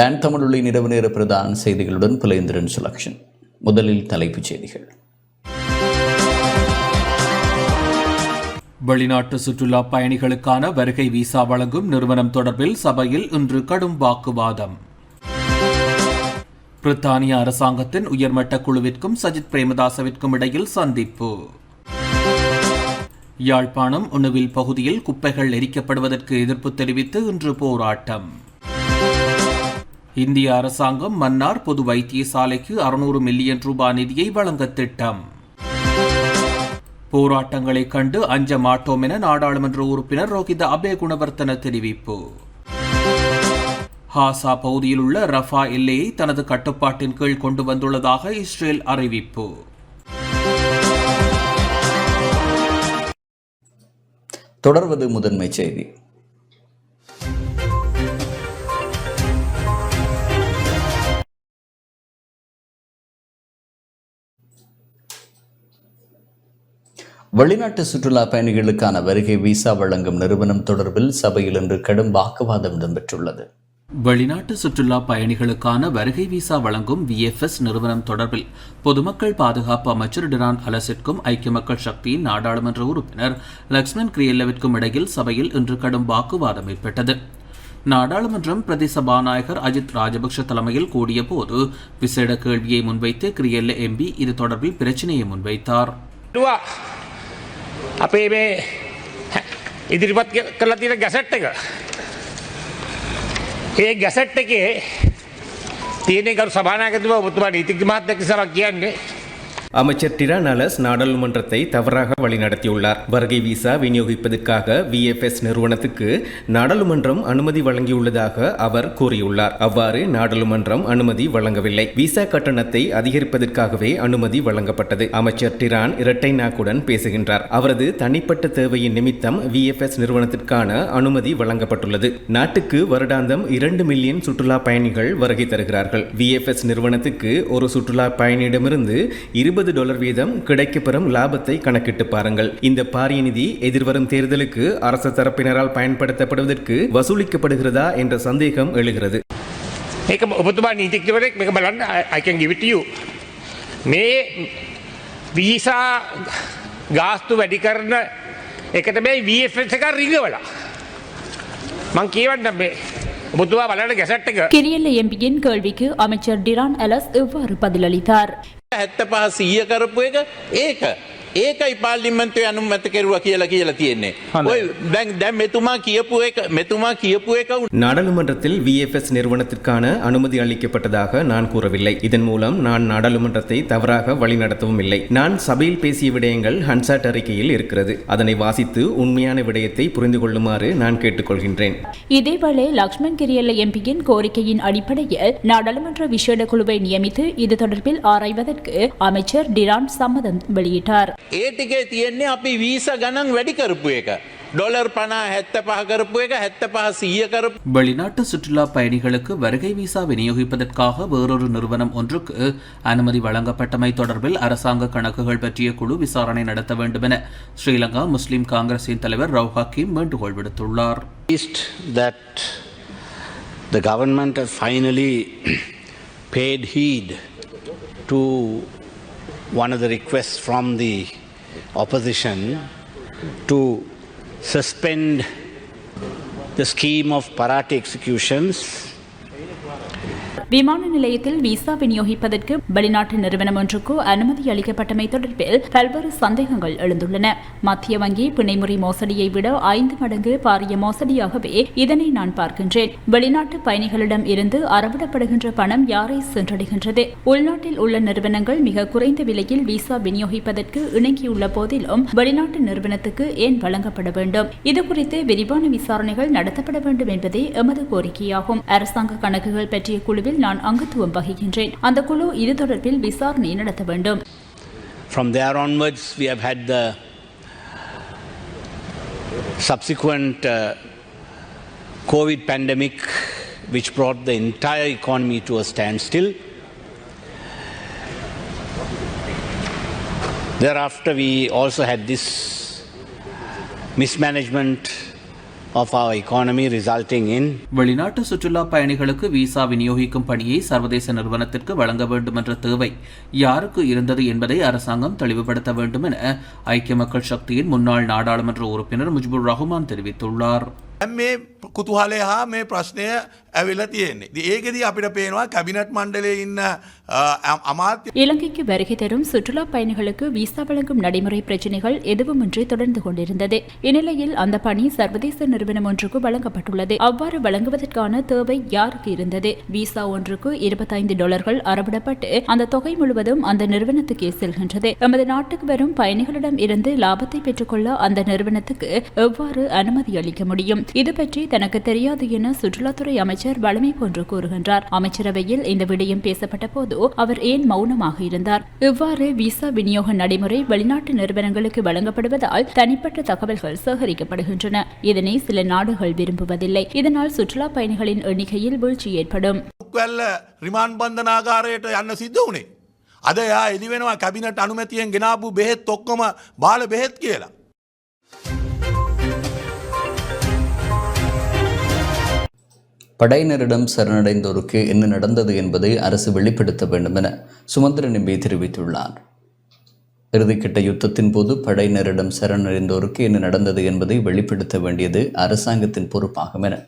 Don தமிழொலி இரவு நேர பிரதான செய்திகளுடன் புலேந்திரன் சுலக்ஷன். முதலில் தலைப்புச் செய்திகள். வெளிநாட்டு சுற்றுலா பயணிகளுக்கான வருகை விசா வழங்கும் நிறுவனம் தொடர்பில் சபையில் இன்று கடும் வாக்குவாதம். பிரித்தானிய அரசாங்கத்தின் உயர்மட்ட குழுவிற்கும் சஜித் பிரேமதாசவிற்கும் இடையில் சந்திப்பு. யாழ்ப்பாணம் உணவில் பகுதியில் குப்பைகள் எரிக்கப்படுவதற்கு எதிர்ப்பு தெரிவித்து இன்று போராட்டம். இந்திய அரசாங்கம் மன்னார் பொது வைத்தியசாலைக்கு 600 மில்லியன் ரூபாய் நிதியை வழங்க திட்டம். போராட்டங்களை கண்டு அஞ்ச மாட்டோம் என நாடாளுமன்ற உறுப்பினர் ரோஹித அபேகுணவர்த்தன தெரிவிப்பு. ஹாசா பகுதியில் உள்ள ரஃபா எல்லையை தனது கட்டுப்பாட்டின் கீழ் கொண்டு வந்துள்ளதாக இஸ்ரேல் அறிவிப்பு. தொடர்வது முதன்மை செய்தி. வெளிநாட்டு சுற்றுலா பயணிகளுக்கான வருகை விசா வழங்கும் நிறுவனம் தொடர்பில் சபையில் இன்று கடும் வாக்குவாதம் இடம்பெற்றுள்ளது. வெளிநாட்டு சுற்றுலா பயணிகளுக்கான வருகை விசா வழங்கும் VFS நிறுவனம் தொடர்பில் பொதுமக்கள் பாதுகாப்பு அமைச்சர் டிரான் அலஸிற்கும் ஐக்கிய மக்கள் சக்தியின் நாடாளுமன்ற உறுப்பினர் லக்ஷ்மன் கிரியல்லவிற்கும் இடையில் சபையில் இன்று கடும் வாக்குவாதம் ஏற்பட்டது. நாடாளுமன்றம் பிரதி சபாநாயகர் அஜித் ராஜபக்ஷ தலைமையில் கூடிய போது விசேட கேள்வியை முன்வைத்து கிரியல்ல MP இது தொடர்பில் பிரச்சினையை முன்வைத்தார். අපේ මේ ඉදිරිපත් කරලා තියෙන ගැසට් එක. ඒ ගැසට් එකේ තියෙන ගරු සභානායකතුමා ඔබතුමා නීතිඥ මහත්මයෙක් ඉස්සරහ කියන්නේ அமைச்சர் டிரான் அலஸ் நாடாளுமன்றத்தை தவறாக வழிநடத்தியுள்ளார். வருகை விசா விநியோகிப்பதற்காக VFS நிறுவனத்துக்கு நாடாளுமன்றம் அனுமதி வழங்கியுள்ளதாக அவர் கூறியுள்ளார். அவ்வாறு நாடாளுமன்றம் அனுமதி வழங்கவில்லை. விசா கட்டணத்தை அதிகரிப்பதற்காகவே அனுமதி வழங்கப்பட்டது. அமைச்சர் டிரான் இரட்டை நாக்குடன் பேசுகின்றார். அவரது தனிப்பட்ட தேவையின் நிமித்தம் VFS நிறுவனத்திற்கான அனுமதி வழங்கப்பட்டுள்ளது. நாட்டுக்கு வருடாந்தம் 2 மில்லியன் சுற்றுலா பயணிகள் வருகை தருகிறார்கள். VFS நிறுவனத்துக்கு ஒரு சுற்றுலா பயணியிடமிருந்து $20 வீதம் கிடைக்கப்பெறும் லாபத்தை கணக்கிட்டு பாருங்கள். இந்த பாரிய நிதி எதிர்வரும் தேர்தலுக்கு அரசு தரப்பினரால் பயன்படுத்தப்படுவதற்கு வசூலிக்கப்படுகிறதா என்ற சந்தேகம் எழுகிறது. මේක ඔබතුමා නීතිඥවරයෙක් මේක බලන්න I can give it to you. මේ වීසා ගාස්තු වැඩි කරන එකට මේ VFS එක රිංගවලා මං කියවන්නම් මේ ඔබතුමා බලන්න ගැසට් එක. கிரியல்ல MPயின் கேள்விக்கு அமைச்சர் டிரான் அலஸ் இவ்வாறு பதிலளித்தார். 75 කරපු එක ඒකයි පාර්ලිමේන්තුවේ අනුමත කෙරුවා කියලා තියෙන්නේ. ඔය දැන් මෙතුමා කියපු එක நாடாளுமன்றத்தில் VFS நிறுவனத்திற்கான அனுமதி அளிக்கப்பட்டதாக நான் கூறவில்லை. இதன் மூலம் நான் நாடாளுமன்றத்தை தவறாக வழிநடத்தவும் இல்லை. நான் சபையில் பேசிய விடயங்கள் ஹன்சாட் அறிக்கையில் இருக்கிறது. அதனை வாசித்து உண்மையான விடயத்தை புரிந்து கொள்ளுமாறு நான் கேட்டுக்கொள்கின்றேன். இதேவேளை லக்ஷ்மன் கிரியல்ல MPயின் கோரிக்கையின் அடிப்படையில் நாடாளுமன்ற விசேட குழுவை நியமித்து இது தொடர்பில் ஆராய்வதற்கு அமைச்சர் டிரான் சம்மதம் வெளியிட்டார். ඒ ටිකේ තියෙන්නේ අපි වීසා ගණන් වැඩි කරපු එක. $50 75 කරපු එක 75 100 කරපු. வெளிநாட்டு சுற்றுலா பயணிகளுக்கு வருகை விசா விநியோகிப்பதற்காக வேறொரு நிறுவனம் ஒன்றுக்கு அனுமதி வழங்கப்பட்டமை தொடர்பில் அரசாங்க கணக்குகள் பற்றிய குழு விசாரணை நடத்த வேண்டும் என ஸ்ரீலங்கா முஸ்லிம் காங்கிரசின் தலைவர் ரவ் ஹக்கீம் வேண்டுகோள் விடுத்துள்ளார். That the government has finally paid heed to one of the requests from the opposition to suspend the scheme of Parate executions. விமான நிலையத்தில் விசா விநியோகிப்பதற்கு வெளிநாட்டு நிறுவனம் ஒன்றுக்கு அனுமதி அளிக்கப்பட்டமை தொடர்பில் பல்வேறு சந்தேகங்கள் எழுந்துள்ளன. மத்திய வங்கி பிணைமுறை மோசடியை விட 5 மடங்கு பாரிய மோசடியாகவே இதனை நான் பார்க்கின்றேன். வெளிநாட்டு பயணிகளிடம் இருந்து அறவிடப்படுகின்ற பணம் யாரை சென்றடைகின்றது? உள்நாட்டில் உள்ள நிறுவனங்கள் மிக குறைந்த விலையில் விசா விநியோகிப்பதற்கு இணங்கியுள்ள போதிலும் வெளிநாட்டு நிறுவனத்துக்கு ஏன் வழங்கப்பட வேண்டும்? இதுகுறித்து விரிவான விசாரணைகள் நடத்தப்பட வேண்டும் என்பதே எமது கோரிக்கையாகும். அரசாங்க கணக்குகள் பற்றிய குழுவில் நான் அங்கத்துவம் வகிக்கின்றேன். அந்த குழு இது தொடர்பில் விசாரணை நடத்த வேண்டும். From there onwards we have had the subsequent COVID pandemic which brought the entire economy to a standstill. Thereafter we also had this mismanagement of our economy, resulting in வெளிநாட்டு சுற்றுலா பயணிகளுக்கு விசா விநியோகிக்கும் பணியை சர்வதேச நிறுவனத்திற்கு வழங்க வேண்டும் என்ற தேவை யாருக்கு இருந்தது என்பதை அரசாங்கம் தெளிவுபடுத்த வேண்டும் என ஐக்கிய மக்கள் சக்தியின் முன்னாள் நாடாளுமன்ற உறுப்பினர் முஜிபுர் ரஹ்மான் தெரிவித்துள்ளார். මේ කුතුහලය හා මේ ප්‍රශ්නය ඇවිල්ලා තියෙන්නේ. ඉතින් ඒකෙදී අපිට පේනවා කැබිනට් මණ්ඩලයේ ඉන්න අමාත්‍ය இலங்கைக்கு வருகை தரும் சுற்றுலா பயணிகளுக்கு விசா வழங்கும் நடைமுறை பிரச்சினைகள் எதுவுமின்றி தொடர்ந்து கொண்டிருந்தது. இந்நிலையில் அந்த பணி சர்வதேச நிறுவனம் ஒன்றுக்கு வழங்கப்பட்டுள்ளது. அவ்வாறு வழங்குவதற்கான தேவை யாருக்கு இருந்தது? விசா ஒன்றுக்கு $25 அறவிடப்பட்டு அந்த தொகை முழுவதும் அந்த நிறுவனத்துக்கே செல்கின்றது. எமது நாட்டுக்கு வரும் பயணிகளிடம் இருந்து லாபத்தை பெற்றுக்கொள்ள அந்த நிறுவனத்துக்கு எவ்வாறு அனுமதி அளிக்க முடியும்? இது பற்றி தனக்கு தெரியாது என சுற்றுலாத்துறை அமைச்சர் வளமை போன்று கூறுகின்றார். அமைச்சரவையில் இந்த விடயம் பேசப்பட்ட போது அவர் ஏன் மௌனமாக இருந்தார்? இவ்வாறு விசா விநியோக நடைமுறை வெளிநாட்டு நிறுவனங்களுக்கு வழங்கப்படுவதால் தனிப்பட்ட தகவல்கள் சேகரிக்கப்படுகின்றன. இதனை சில நாடுகள் விரும்புவதில்லை. இதனால் சுற்றுலா பயணிகளின் எண்ணிக்கையில் வீழ்ச்சி ஏற்படும். රිමාන්ඩ් බන්ධනාගාරයට යන්න සිද්ධ වුණේ. අද එයා එළි වෙනවා කැබිනට් අනුමැතියෙන් ගෙනාපු බෙහෙත් ඔක්කොම බාල බෙහෙත් කියලා. படையினரிடம் சரணடைந்தோருக்கு என்ன நடந்தது என்பதை அரசு வெளிப்படுத்த வேண்டும் என சுமந்திரன் எம்பி தெரிவித்துள்ளார். இறுதிக்கட்ட யுத்தத்தின் போது படையினரிடம் சரணடைந்தோருக்கு என்ன நடந்தது என்பதை வெளிப்படுத்த வேண்டியது அரசாங்கத்தின் பொறுப்பாகும் என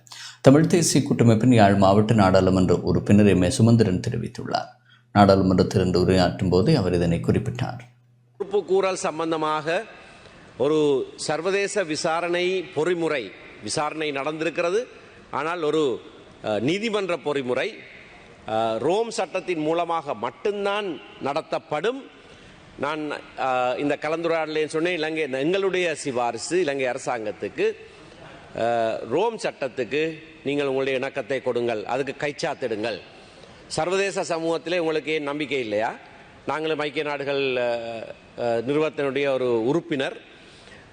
தமிழ் தேசிய கூட்டமைப்பின் யாழ் மாவட்ட நாடாளுமன்ற உறுப்பினர் எம். சுமந்திரன் தெரிவித்துள்ளார். நாடாளுமன்றத்திலிருந்து உரையாற்றும் போது அவர் இதனை குறிப்பிட்டார். பொறுப்புக்கூறல் சம்பந்தமாக ஒரு சர்வதேச விசாரணை பொறிமுறை விசாரணை நடந்திருக்கிறது. ஆனால் ஒரு நீதிமன்ற பொறிமுறை ரோம் சட்டத்தின் மூலமாக மட்டும்தான் நடத்தப்படும். நான் இந்த கலந்துரையாடலே சொன்னேன், இலங்கை எங்களுடைய சிபாரிசு இலங்கை அரசாங்கத்துக்கு ரோம் சட்டத்துக்கு நீங்கள் உங்களுடைய இணக்கத்தை கொடுங்கள், அதுக்கு கைச்சாத்திடுங்கள். சர்வதேச சமூகத்திலே உங்களுக்கு ஏன் நம்பிக்கை இல்லையா? நாங்களும் ஐக்கிய நாடுகள் நிறுவனத்தினுடைய ஒரு உறுப்பினர்.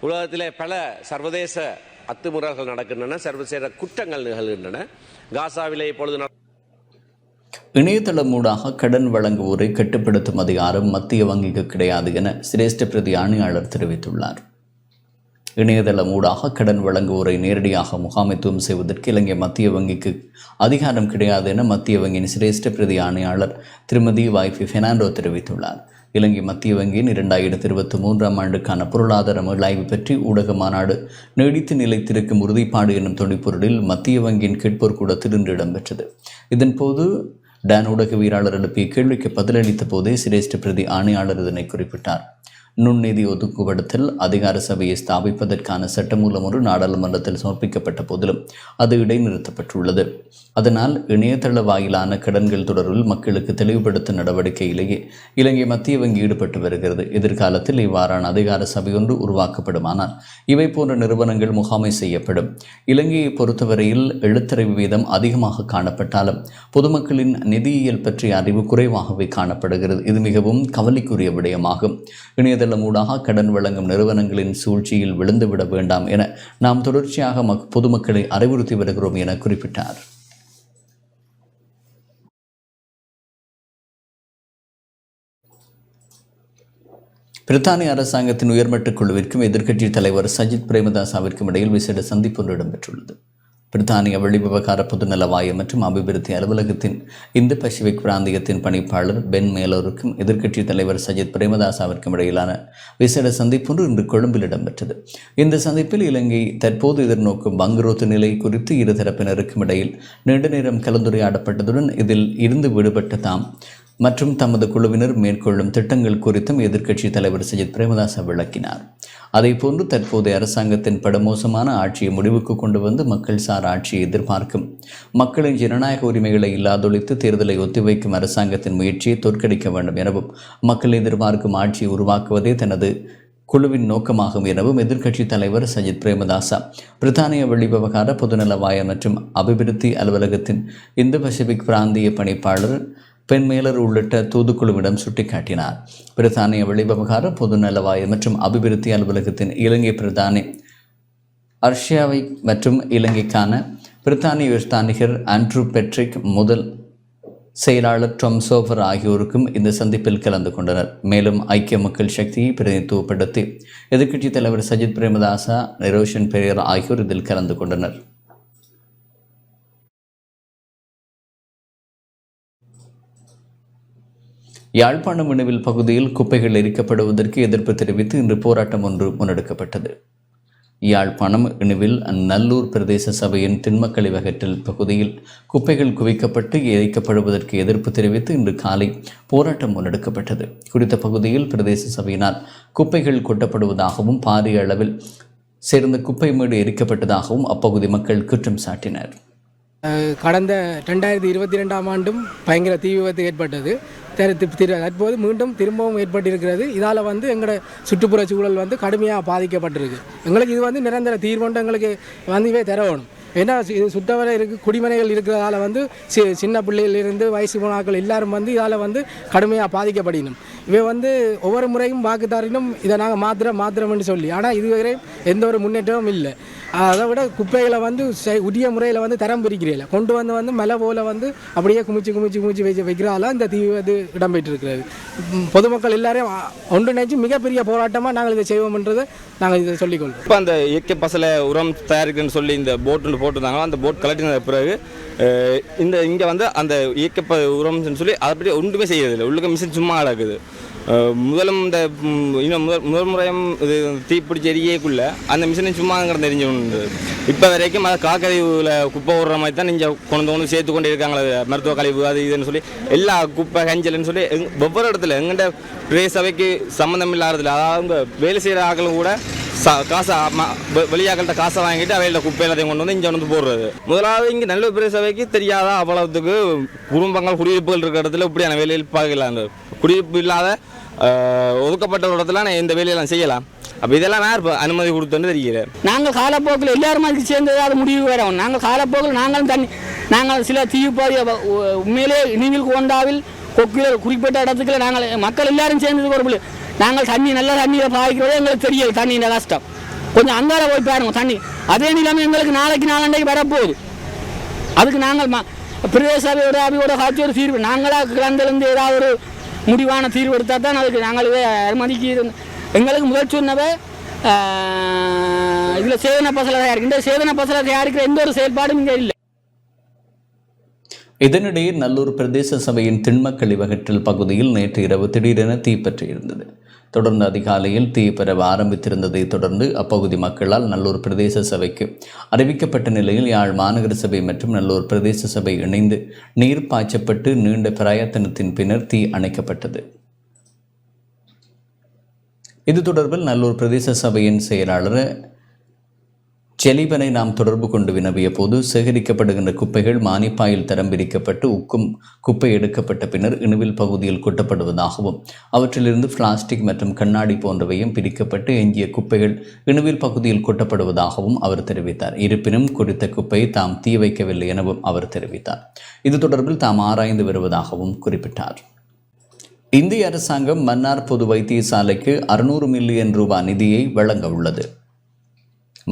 உலகத்திலே பல சர்வதேச அத்துமுறைகள் நடக்கின்றன, சர்வதேச குற்றங்கள் நிகழ்கின்றன. காசாவிலே இப்பொழுது இணையதளமூடாக கடன் வழங்குவோரை கட்டுப்படுத்தும் அதிகாரம் மத்திய வங்கிக்கு கிடையாது என சிரேஷ்ட பிரதி ஆணையாளர் தெரிவித்துள்ளார். இணையதளமூடாக கடன் வழங்குவோரை நேரடியாக முகாமைத்துவம் செய்வதற்கு இலங்கை மத்திய வங்கிக்கு அதிகாரம் கிடையாது என மத்திய வங்கியின் சிரேஷ்ட பிரதி ஆணையாளர் திருமதி வைஃபி பெர்னாண்டோ தெரிவித்துள்ளார். இலங்கை மத்திய வங்கியின் 2023 ஆண்டுக்கான பொருளாதார மீளாய்வு பற்றி ஊடக மாநாடு நீடித்து நிலைத்திருக்கும் உறுதிப்பாடு என்னும் தொனிப்பொருளில் மத்திய வங்கியின் கேட்போர் கூடத்தில் இன்று இடம்பெற்றது. இதன்போது டான் ஊடகவியலாளர் எழுப்பிய கேள்விக்கு பதிலளித்த போதே சிரேஷ்ட பிரதி ஆணையாளர் இதனை குறிப்பிட்டார். நுண்நிதி ஒதுக்குபடுத்தல் அதிகார சபையை ஸ்தாபிப்பதற்கான சட்டமூலம் ஒரு நாடாளுமன்றத்தில் சமர்ப்பிக்கப்பட்ட போதிலும் அது இடைநிறுத்தப்பட்டுள்ளது. அதனால் இணையதள வாயிலான கடன்கள் தொடர்பில் மக்களுக்கு தெளிவுபடுத்தும் நடவடிக்கையிலேயே இலங்கை மத்திய வங்கி ஈடுபட்டு வருகிறது. எதிர்காலத்தில் இவ்வாறான அதிகார சபை ஒன்று உருவாக்கப்படுமானால் இவை போன்ற நிறுவனங்கள் முகாமை செய்யப்படும். இலங்கையை பொறுத்தவரையில் எழுத்தறிவு வீதம் அதிகமாக காணப்பட்டாலும் பொதுமக்களின் நிதியியல் பற்றிய அறிவு குறைவாகவே காணப்படுகிறது. இது மிகவும் கவலைக்குரிய விடயமாகும். இணையதளமூடாக கடன் வழங்கும் நிறுவனங்களின் சூழ்ச்சியில் விழுந்துவிட வேண்டாம் என நாம் தொடர்ச்சியாக பொதுமக்களை அறிவுறுத்தி வருகிறோம் என குறிப்பிட்டார். பிரித்தானிய அரசாங்கத்தின் உயர்மட்ட குழுவிற்கும் எதிர்க்கட்சித் தலைவர் சஜித் பிரேமதாசவிற்கும் இடையில் விசேட சந்திப்பு ஒன்று இடம்பெற்றுள்ளது. பிரித்தானிய வெளிவிவகார பொதுநல வாயம் மற்றும் அபிவிருத்தி அலுவலகத்தின் இந்து பசிபிக் பிராந்தியத்தின் பணிப்பாளர் பென் மேலோருக்கும் எதிர்க்கட்சித் தலைவர் சஜித் பிரேமதாசவிற்கும் இடையிலான விசேட சந்திப்பொன்று இன்று கொழும்பில் இடம்பெற்றது. இந்த சந்திப்பில் இலங்கை தற்போது எதிர்நோக்கும் பங்குரோத்து நிலை குறித்து இரு தரப்பினருக்கும் இடையில் நீண்ட நேரம் கலந்துரையாடப்பட்டதுடன் இதில் இருந்து விடுபட்ட தாம் மற்றும் தமது குழுவினர் மேற்கொள்ளும் திட்டங்கள் குறித்தும் எதிர்க்கட்சித் தலைவர் சஜித் பிரேமதாச விளக்கினார். அதேபோன்று தற்போதைய அரசாங்கத்தின் படுமோசமான ஆட்சியை முடிவுக்கு கொண்டு வந்து மக்கள் சார் ஆட்சியை எதிர்பார்க்கும் மக்களின் ஜனநாயக உரிமைகளை இல்லாதொழித்து தேர்தலை ஒத்திவைக்கும் அரசாங்கத்தின் முயற்சியை தோற்கடிக்க வேண்டும் எனவும் மக்கள் எதிர்பார்க்கும் ஆட்சியை உருவாக்குவதே தனது குழுவின் நோக்கமாகும் எனவும் எதிர்க்கட்சித் தலைவர் சஜித் பிரேமதாச பிரித்தானிய வெளிவிவகார பொதுநலவாய மற்றும் அபிவிருத்தி அலுவலகத்தின் இந்து பசிபிக் பிராந்திய பணிப்பாளர் பெண் மேலர் உள்ளிட்ட தூதுக்குழுவிடம் சுட்டிக்காட்டினார். பிரித்தானிய வெளிவிவகார பொதுநலவாய மற்றும் அபிவிருத்தி அலுவலகத்தின் இலங்கை பிரதானி அர்ஷியாவை மற்றும் இலங்கைக்கான பிரித்தானிய ஸ்தானிகர் ஆண்ட்ரூ பெட்ரிக் முதல் செயலாளர் டாம் சோஃபர் ஆகியோருக்கும் இந்த சந்திப்பில் கலந்து கொண்டனர். மேலும் ஐக்கிய மக்கள் சக்தியை பிரதிநிதித்துவப்படுத்தி எதிர்க்கட்சித் தலைவர் சஜித் பிரேமதாசா, நிரோஷன் பெரியர் ஆகியோர் இதில் கலந்து கொண்டனர். யாழ்ப்பாணம் இணுவில் பகுதியில் குப்பைகள் எரிக்கப்படுவதற்கு எதிர்ப்பு தெரிவித்து இன்று போராட்டம் ஒன்று முன்னெடுக்கப்பட்டது. யாழ்ப்பாணம் இணுவில் நல்லூர் பிரதேச சபையின் திண்மக்கழிவகற்றல் பகுதியில் குப்பைகள் குவிக்கப்பட்டு எரிக்கப்படுவதற்கு எதிர்ப்பு தெரிவித்து இன்று காலை போராட்டம் முன்னெடுக்கப்பட்டது. குறித்த பகுதியில் பிரதேச சபையினால் குப்பைகள் கொட்டப்படுவதாகவும் பாரிய அளவில் சேர்ந்த குப்பை மேடு எரிக்கப்பட்டதாகவும் அப்பகுதி மக்கள் குற்றம் சாட்டினர். கடந்த 2022ஆம் ஆண்டும் பயங்கர தீ விபத்து ஏற்பட்டது. தற்போது மீண்டும் திரும்பவும் ஏற்பட்டிருக்கிறது. இதால் எங்களோட சுற்றுப்புற சூழல் கடுமையாக பாதிக்கப்பட்டிருக்கு. எங்களுக்கு இது நிரந்தர தீர்வுண்டு எங்களுக்கு இவை தரணும். ஏன்னா இது சுற்றவரை குடிமனைகள் இருக்கிறதால சின்ன பிள்ளைகளிலிருந்து வயசு போனாக்கள் எல்லாரும் இதால் கடுமையாக பாதிக்கப்படணும். இவை ஒவ்வொரு முறையும் வாக்குதாரினும் இதை நாங்கள் மாத்திரம்னு சொல்லி, ஆனால் இதுவரை எந்த ஒரு முன்னேற்றமும் இல்லை. அதை விட குப்பைகளை உரிய முறையில் தரம் பிரிக்கிறீங்கள கொண்டு மலை போல் அப்படியே குமிச்சு வைக்கிறால இந்த தீ இடம்பெற்றிருக்கிறது. பொதுமக்கள் எல்லாரையும் ஒன்றிணைச்சு மிகப்பெரிய போராட்டமாக நாங்கள் இதை செய்வோம்ன்றதை நாங்கள் இதை சொல்லிக்கொள்கிறோம். இப்போ அந்த இயற்கை பசலை உரம் தயாரிக்கிறேன்னு சொல்லி இந்த போட்டு போட்டுருந்தாங்களோ, அந்த போட் கலட்டின பிறகு இங்கே அந்த இயற்கை உரம்னு சொல்லி அதை பற்றி ஒன்றுமே செய்யறதில்லை. உள்ளுக்க மிஷின் சும்மா கிடக்குது. முதலும் இந்த முதல் முறையும் இது தீப்பிடிச்சி எரியக்குள்ள அந்த மிஷினை சும்மா கிடந்து எரிஞ்சு இப்போ வரைக்கும் அதை காக்கழிவுல குப்பை விடுற மாதிரி தான் நீங்கள் கொண்டு சேர்த்து கொண்டு இருக்காங்களே, மருத்துவ கழிவு அது இதுன்னு சொல்லி எல்லா குப்பை கஞ்சல்னு சொல்லி ஒவ்வொரு இடத்துல எங்கள்கிட்ட பிரதேச சபைக்கு சம்மந்தம் இல்லாததில்ல. அதாவது வேலை செய்கிற ஆக்களும் கூட காசை வெளியாக்கள்கிட்ட காசை வாங்கிட்டு அவையில் குப்பை எல்லாத்தையும் கொண்டு இங்கே போடுறது. முதலாவது இங்கே நல்ல பிரதேச சபைக்கு தெரியாத அவ்வளவுக்கு குடும்பங்கள் குடியிருப்புகள் இருக்கிற இடத்துல இப்படியான வேலையில் பார்க்கல. குடியிருப்பு இல்லாத ஒதுக்கப்பட்ட இடத்துல இந்த வேலையெல்லாம் செய்யலாம். அப்போ இதெல்லாம் யார் அனுமதி கொடுத்தோன்னு தெரியல. நாங்கள் காலப்போக்கில் எல்லாரும் அதுக்கு சேர்ந்தது அது முடிவு வேணும். நாங்கள் காலப்போக்கில் நாங்கள் சில தீவுப்பாதி உண்மையிலே இனிவில் கோண்டாவில் கொக்கில் குறிப்பிட்ட இடத்துக்கு நாங்கள் மக்கள் எல்லாரும் சேர்ந்தது ஒரு நாங்கள் நல்ல தண்ணியை பாய்க்கிறதே எங்களுக்கு தெரியல. தண்ணியின் கஷ்டம் கொஞ்சம் அங்கார போய் பாருங்க தண்ணி. அதே நிலைமை எங்களுக்கு நாளைக்கு வரப்போகுது. அதுக்கு நாங்கள் பிரதேச சபையோட அவையோட காட்சி ஒரு தீர்வு நாங்களாக கிளந்திலிருந்து ஏதாவது ஒரு முடிவான தீர்வு எடுத்தால் தான் அதுக்கு நாங்கள் இதை அனுமதிக்கு. எங்களுக்கு முதல் சொன்னவே இதில் சேதன பசலை தயாரிக்கின்ற சேதன பசலை தயாரிக்கிற எந்த ஒரு செயல்பாடும் இங்கே இல்லை. இதனிடையே நல்லூர் பிரதேச சபையின் திண்மக்கழிவகற்றல் பகுதியில் நேற்று இரவு திடீரென தீப்பற்றியிருந்தது. தொடர்ந்து அதிகாலையில் தீ பரவ ஆரம்பித்திருந்ததை தொடர்ந்து அப்பகுதி மக்களால் நல்லூர் பிரதேச சபைக்கு அறிவிக்கப்பட்ட நிலையில் யாழ் மாநகர சபை மற்றும் நல்லூர் பிரதேச சபை இணைந்து நீர் பாய்ச்சப்பட்டு நீண்ட பிரயத்தனத்தின் பின்னர் தீ அணைக்கப்பட்டது. இது தொடர்பில் நல்லூர் பிரதேச சபையின் செயலாளர் செலிபனை நாம் தொடர்பு கொண்டு வினவிய போது சேகரிக்கப்படுகின்ற குப்பைகள் மானிப்பாயில் தரம் பிரிக்கப்பட்டு உக்கும் குப்பை எடுக்கப்பட்ட பின்னர் இணுவில் பகுதியில் கொட்டப்படுவதாகவும் அவற்றிலிருந்து பிளாஸ்டிக் மற்றும் கண்ணாடி போன்றவையும் பிரிக்கப்பட்டு எஞ்சிய குப்பைகள் இணுவில் பகுதியில் கொட்டப்படுவதாகவும் அவர் தெரிவித்தார். இருப்பினும் குறித்த குப்பையை தாம் தீ வைக்கவில்லை எனவும் அவர் தெரிவித்தார். இது தொடர்பில் தாம் ஆராய்ந்து வருவதாகவும் குறிப்பிட்டார். இந்திய அரசாங்கம் மன்னார் பொது வைத்தியசாலைக்கு 600 மில்லியன் ரூபாய் நிதியை வழங்க உள்ளது.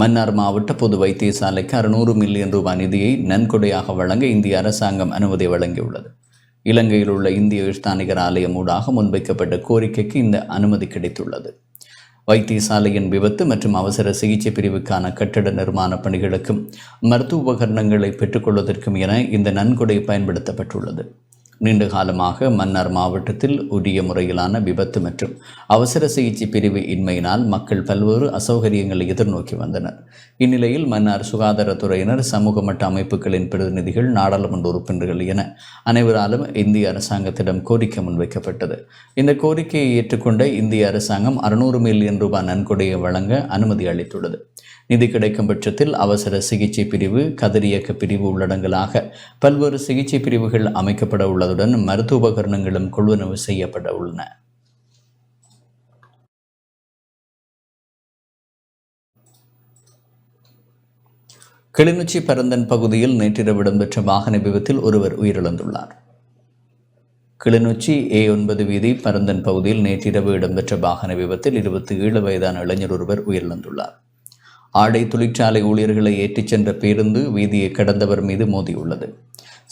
மன்னார் மாவட்ட பொது வைத்தியசாலைக்கு 600 மில்லியன் ரூபாய் நிதியை நன்கொடையாக வழங்க இந்திய அரசாங்கம் அனுமதி வழங்கியுள்ளது. இலங்கையில் உள்ள இந்திய ஸ்தானிகர் ஆலயம் ஊடாக முன்வைக்கப்பட்ட கோரிக்கைக்கு இந்த அனுமதி கிடைத்துள்ளது. வைத்தியசாலையின் விபத்து மற்றும் அவசர சிகிச்சை பிரிவுக்கான கட்டட நிர்மாண பணிகளுக்கும் மருத்துவ உபகரணங்களை பெற்றுக்கொள்வதற்கும் என இந்த நன்கொடை பயன்படுத்தப்பட்டுள்ளது. நீண்ட காலமாக மன்னார் மாவட்டத்தில் உரிய முறையிலான விபத்து மற்றும் அவசர சிகிச்சை பிரிவு இன்மையினால் மக்கள் பல்வேறு அசௌகரியங்களை எதிர்நோக்கி வந்தனர். இந்நிலையில் மன்னார் சுகாதாரத்துறையினர், சமூக மட்ட அமைப்புகளின் பிரதிநிதிகள், நாடாளுமன்ற உறுப்பினர்கள் என அனைவராலும் இந்திய அரசாங்கத்திடம் கோரிக்கை முன்வைக்கப்பட்டது. இந்த கோரிக்கையை ஏற்றுக்கொண்ட இந்திய அரசாங்கம் 600 மில்லியன் ரூபாய் நன்கொடையை வழங்க அனுமதி அளித்துள்ளது. நிதி கிடைக்கும் பட்சத்தில் அவசர சிகிச்சை பிரிவு, கதிரியக்க பிரிவு உள்ளடங்கலாக பல்வேறு சிகிச்சை பிரிவுகள் அமைக்கப்பட உள்ளதுடன் மருத்துவ உபகரணங்களும் கொள்வனவு செய்யப்பட உள்ளன. கிளிநொச்சி பரந்தன் பகுதியில் நேற்றிரவு இடம்பெற்ற வாகன விபத்தில் ஒருவர் உயிரிழந்துள்ளார். கிளிநொச்சி A9 வீதி பரந்தன் பகுதியில் நேற்றிரவு இடம்பெற்ற வாகன விபத்தில் 27 வயதான இளைஞர் ஒருவர் உயிரிழந்துள்ளார். ஆடை தொழிற்சாலை ஊழியர்களை ஏற்றிச் சென்ற பேருந்து வீதியை கடந்தவர் மீது மோதியுள்ளது.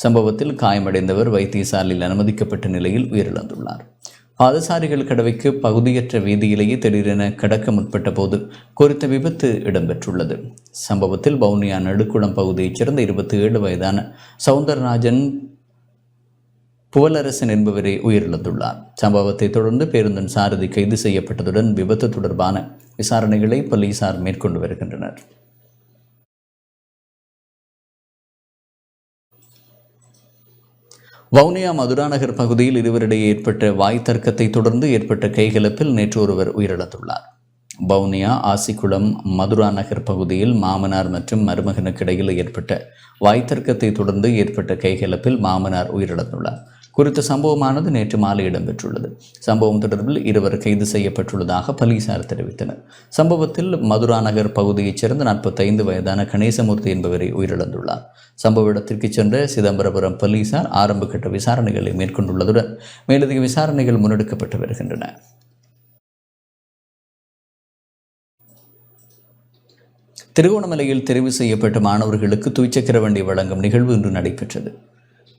சம்பவத்தில் காயமடைந்தவர் வைத்தியசாலையில் அனுமதிக்கப்பட்ட நிலையில் உயிரிழந்துள்ளார். பாதசாரிகள் கடவைக்கு பகுதியற்ற வீதியிலேயே திடீரென கடக்க முற்பட்ட போது குறித்த விபத்து இடம்பெற்றுள்ளது. சம்பவத்தில் வவுனியா நடுக்குளம் பகுதியைச் சேர்ந்த 27 வயதான சவுந்தரராஜன் புவலரசன் என்பவரே உயிரிழந்துள்ளார். சம்பவத்தை தொடர்ந்து பேருந்தின் சாரதி கைது செய்யப்பட்டதுடன் விபத்து தொடர்பான விசாரணைகளை போலீசார் மேற்கொண்டு வருகின்றனர். வவுனியா மதுராநகர் பகுதியில் இருவரிடையே ஏற்பட்ட வாய் தர்க்கத்தை தொடர்ந்து ஏற்பட்ட கைகலப்பில் நேற்று ஒருவர் உயிரிழந்துள்ளார். வவுனியா ஆசிக்குளம் மதுராநகர் பகுதியில் மாமனார் மற்றும் மருமகனுக்கு இடையில் ஏற்பட்ட வாய் தர்க்கத்தை தொடர்ந்து ஏற்பட்ட கைகலப்பில் மாமனார் உயிரிழந்துள்ளார். குறித்த சம்பவமானது நேற்று மாலை இடம்பெற்றுள்ளது. சம்பவம் தொடர்பில் இருவர் கைது செய்யப்பட்டுள்ளதாக போலீசார் தெரிவித்தனர். சம்பவத்தில் மதுராநகர் பகுதியைச் சேர்ந்த 45 வயதான கணேசமூர்த்தி என்பவரை உயிரிழந்துள்ளார். சம்பவ இடத்திற்கு சென்ற சிதம்பரபுரம் போலீசார் ஆரம்பகட்ட விசாரணைகளை மேற்கொண்டுள்ளதுடன் மேலதிக விசாரணைகள் முன்னெடுக்கப்பட்டு வருகின்றன. திருகோணமலையில் தெரிவு செய்யப்பட்ட மாணவர்களுக்கு துவிச்சக்கர வண்டி வழங்கும் நிகழ்வு இன்று நடைபெற்றது.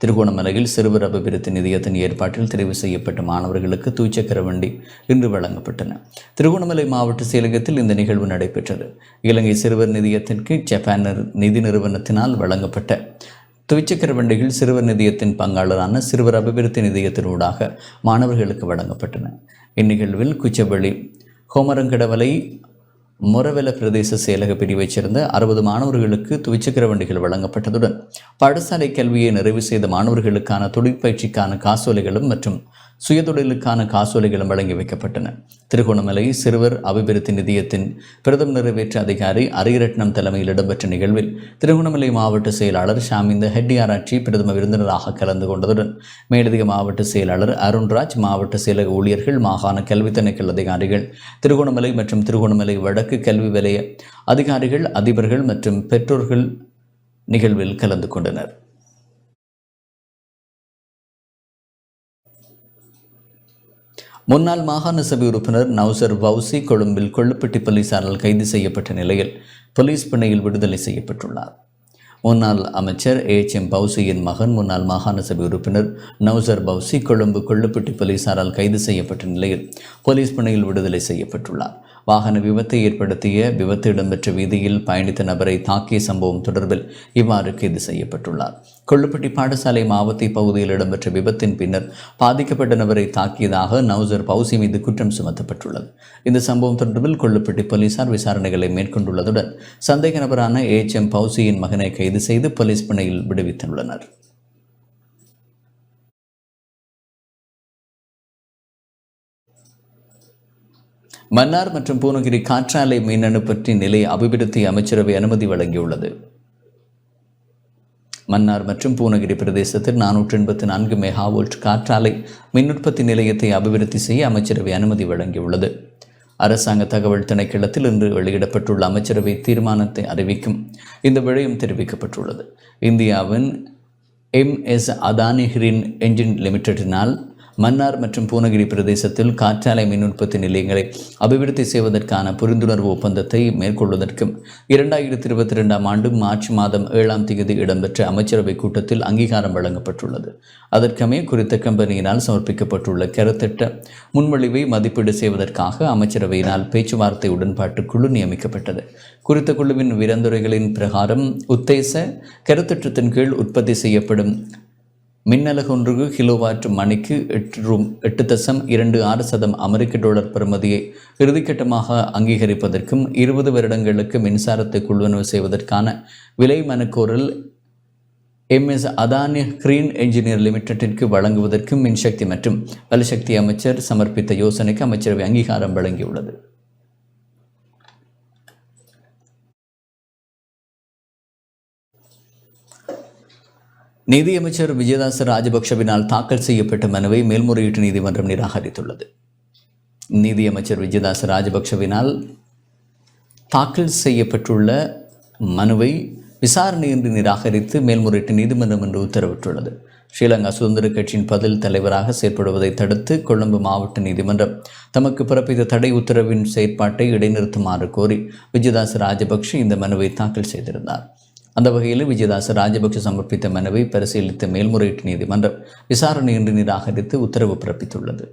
திருகோணமலையில் சிறுவர் அபிவிருத்தி நிதியத்தின் ஏற்பாட்டில் தெரிவு செய்யப்பட்ட மாணவர்களுக்கு துவிச்சக்கர வண்டி இன்று வழங்கப்பட்டன. திருகோணமலை மாவட்ட செயலகத்தில் இந்த நிகழ்வு நடைபெற்றது. இலங்கை சிறுவர் நிதியத்திற்கு ஜப்பான் நிதி நிறுவனத்தினால் வழங்கப்பட்ட துவிச்சக்கர வண்டிகள் சிறுவர் நிதியத்தின் பங்காளரான சிறுவர் அபிவிருத்தி நிதியத்தினூடாக மாணவர்களுக்கு வழங்கப்பட்டன. இந்நிகழ்வில் குச்சவெளி ஹோமரங்கடவலை மொரவெல பிரதேச செயலக பிரிவைச் சேர்ந்த 60 மாணவர்களுக்கு துவிச்சக்கர வண்டிகள் வழங்கப்பட்டதுடன் பாடசாலை கல்வியை நிறைவு செய்த மாணவர்களுக்கான தொழிற்பயிற்சிக்கான காசோலைகளும் மற்றும் சுயதொழிலுக்கான காசோலைகளும் வழங்கி வைக்கப்பட்டன. திருகோணமலை சிறுவர் அபிவிருத்தி நிதியத்தின் பிரதம நிறைவேற்ற அதிகாரி அரியரட்னம் தலைமையில் இடம்பெற்ற நிகழ்வில் திருகோணமலை மாவட்ட செயலாளர் ஷாமிந்த ஹெட்டியாராட்சி பிரதம விருந்தினராக கலந்து கொண்டதுடன் மேலதிக மாவட்ட செயலாளர் அருண்ராஜ், மாவட்ட செயலக ஊழியர்கள், மாகாண கல்வி திணைக்கள அதிகாரிகள், திருகோணமலை மற்றும் திருகோணமலை வடக்கு கல்வி வலய அதிகாரிகள், அதிபர்கள் மற்றும் பெற்றோர்கள் நிகழ்வில் கலந்து கொண்டனர். முன்னாள் மாகாண சபை உறுப்பினர் நௌசர் வவுசி கொழும்பில் கொள்ளுப்பட்டி போலீசாரால் கைது செய்யப்பட்ட நிலையில் போலீஸ் பிணையில் விடுதலை செய்யப்பட்டுள்ளார். முன்னாள் அமைச்சர் HM பவுசியின் மகன் முன்னாள் மாகாண சபை உறுப்பினர் நௌசர் பவுசி கொழும்பு கொள்ளுப்பட்டி போலீசாரால் கைது செய்யப்பட்ட நிலையில் போலீஸ் பிணையில் விடுதலை செய்யப்பட்டுள்ளார். வாகன விபத்தை ஏற்படுத்திய விபத்து இடம்பெற்ற வீதியில் பயணித்த நபரை தாக்கிய சம்பவம் தொடர்பில் இவ்வாறு கைது செய்யப்பட்டுள்ளார். கொள்ளுப்பட்டி பாடசாலை மாவத்தை பகுதியில் இடம்பெற்ற விபத்தின் பின்னர் பாதிக்கப்பட்ட நபரை தாக்கியதாக நௌசர் பவுசி மீது குற்றம் சுமத்தப்பட்டுள்ளது. இந்த சம்பவம் தொடர்பில் கொள்ளுப்பட்டி போலீசார் விசாரணைகளை மேற்கொண்டுள்ளதுடன் சந்தேக நபரான HM பவுசியின் மகனை கைது செய்து போலீஸ் பிணையில் விடுவித்துள்ளனர். மன்னார் மற்றும் பூனகிரி காற்றாலை மின்னணு பற்றி நிலைய அபிவிருத்தி அமைச்சரவை அனுமதி வழங்கியுள்ளது. மன்னார் மற்றும் பூனகிரி பிரதேசத்தில் 484 மெகாவோல்ட் காற்றாலை மின் உற்பத்தி நிலையத்தை அபிவிருத்தி செய்ய அமைச்சரவை அனுமதி வழங்கியுள்ளது. அரசாங்க தகவல் திணைக்களத்தில் இன்று வெளியிடப்பட்டுள்ள அமைச்சரவை தீர்மானத்தை அறிவிக்கும் இந்த விடயம் தெரிவிக்கப்பட்டுள்ளது. இந்தியாவின் MS அதானி கிரீன் என்ஜின் லிமிடெட்டினால் மன்னார் மற்றும் பூனகிரி பிரதேசத்தில் காற்றாலை மின் உற்பத்தி நிலையங்களை அபிவிருத்தி செய்வதற்கான புரிந்துணர்வு ஒப்பந்தத்தை மேற்கொள்வதற்கும் 2022 ஆண்டு மார்ச் மாதம் 7ஆம் தேதி இடம்பெற்ற அமைச்சரவை கூட்டத்தில் அங்கீகாரம் வழங்கப்பட்டுள்ளது. அதற்கமே குறித்த கம்பெனியினால் சமர்ப்பிக்கப்பட்டுள்ள கருத்திட்ட முன்மொழிவை மதிப்பீடு செய்வதற்காக அமைச்சரவையினால் பேச்சுவார்த்தை உடன்பாட்டு குழு நியமிக்கப்பட்டது. குறித்த குழுவின் விரந்துரைகளின் பிரகாரம் உத்தேச கருத்திட்டத்தின் கீழ் உற்பத்தி செய்யப்படும் மின்னலகு ஒன்றுக்கு கிலோவாட் மணிக்கு 8.26 அமெரிக்க டாலர் பெறுமதியை இறுதிக்கட்டமாக அங்கீகரிப்பதற்கும் 20 வருடங்களுக்கு மின்சாரத்தை கொள்வனவு செய்வதற்கான விலை மனுக்கோரல் MS அதானி கிரீன் என்ஜினியர் லிமிடெட்டிற்கு வழங்குவதற்கும் மின்சக்தி மற்றும் வலுசக்தி அமைச்சர் சமர்ப்பித்த யோசனைக்கு அமைச்சரவை அங்கீகாரம் வழங்கியுள்ளது. நீதியமைச்சர் விஜயதாச ராஜபக்ஷவினால் தாக்கல் செய்யப்பட்ட மனுவை மேல்முறையீட்டு நீதிமன்றம் நிராகரித்துள்ளது. நீதியமைச்சர் விஜயதாச ராஜபக்ஷவினால் தாக்கல் செய்யப்பட்டுள்ள மனுவை விசாரணையின்றி நிராகரித்து மேல்முறையீட்டு நீதிமன்றம் என்று உத்தரவிட்டுள்ளது. ஸ்ரீலங்கா சுதந்திர கட்சியின் பதில் தலைவராக செயற்படுவதை தடுத்து கொழும்பு மாவட்ட நீதிமன்றம் தமக்கு பிறப்பித்த தடை உத்தரவின் செயற்பாட்டை இடைநிறுத்துமாறு கோரி விஜயதாச ராஜபக்ஷ இந்த மனுவை தாக்கல் செய்திருந்தார். அந்த வகையில் விஜயதாச ராஜபக்ஷ சமர்ப்பித்த மனுவை பரிசீலித்த மேல்முறையீட்டு நீதிமன்றம் விசாரணையின்றி நிராகரித்து உத்தரவு பிறப்பித்துள்ளது.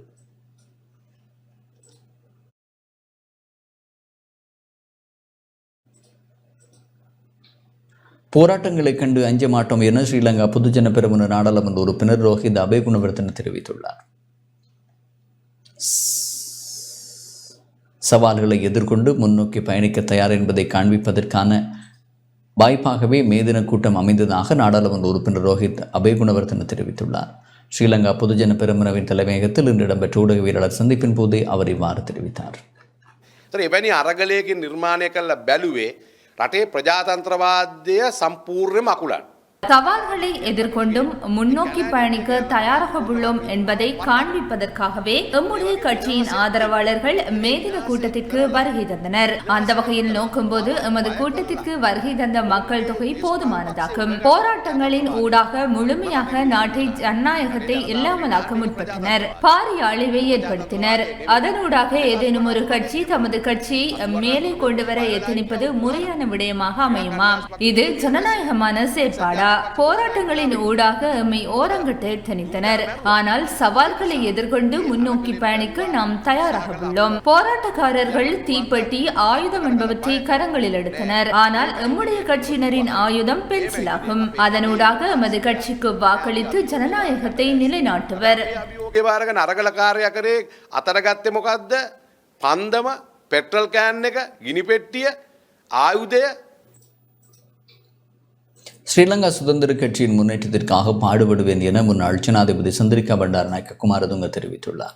போராட்டங்களை கண்டு அஞ்ச மாட்டோம் என ஸ்ரீலங்கா பொதுஜன பெரமுன நாடாளுமன்ற உறுப்பினர் ரோஹித் அபேகுணவர்தன தெரிவித்துள்ளார். சவால்களை எதிர்கொண்டு முன்னோக்கி பயணிக்க தயார் என்பதை காண்பிப்பதற்கான வாய்ப்பாகவே மேதின கூட்டம் அமைந்ததாக நாடாளுமன்ற உறுப்பினர் ரோஹித் அபேகுணவர்தன தெரிவித்துள்ளார். ஸ்ரீலங்கா பொதுஜன பெரமுனவின் தலைமையகத்தில் இன்று இடம்பெற்ற ஊடகவியலாளர் சந்திப்பின் போதே அவர் இவ்வாறு தெரிவித்தார். එවැනි අරගලයකින් නිර්මාණය කළ බැලුවේ රටේ ප්‍රජාතන්ත්‍රවාදය සම්පූර්ණයෙන්ම අකුලන්. சவால்களை எதிர்கொண்டும் முன்னோக்கி பயணிக்க தயாராக உள்ளோம் என்பதை காண்பிப்பதற்காகவே எம்முடைய கட்சியின் ஆதரவாளர்கள் மேதின கூட்டத்திற்கு வருகை தந்தனர். அந்த வகையில் நோக்கும்போது எமது கூட்டத்திற்கு வருகை தந்த மக்கள் தொகை போதுமானதாகும். போராட்டங்களின் ஊடாக முழுமையாக நாட்டை ஜனநாயகத்தை இல்லாமலாக்க முற்பட்டனர். பாரிய அழிவை ஏற்படுத்தினர். அதனூடாக ஏதேனும் ஒரு கட்சி தமது கட்சியை மேலே கொண்டு வர எத்தனிப்பது முறையான விடயமாக அமையுமா? இது ஜனநாயகமான செயற்பாடா? போராட்டங்களின் ஊடாக எம்மை ஓரங்கட்ட எத்தனித்தனர். ஆனால் சவால்களை எதிர்கொண்டு முன்னோக்கி பயணிக்க நாம் தயாராக உள்ளோம். போராட்டக்காரர்கள் தீப்பெட்டி, ஆயுதம் என்பவற்றை கரங்களில் எடுத்தனர். ஆனால் எம்முடைய கட்சியினரின் ஆயுதம் பென்சிலாகும். அதனூடாக எமது கட்சிக்கு வாக்களித்து ஜனநாயகத்தை நிலைநாட்டுவர். අතරගත්තේ මොකක්ද? පන්දම, පෙට්‍රල් කෑන් එක, ගිනි පෙට්ටිය, ආයුධය. ஸ்ரீலங்கா சுதந்திர கட்சியின் முன்னேற்றத்திற்காக பாடுபடுவேன் என முன்னாள் ஜனாதிபதி சந்திரிகா பண்டாரநாயக்க குமாரதுங்க தெரிவித்துள்ளார்.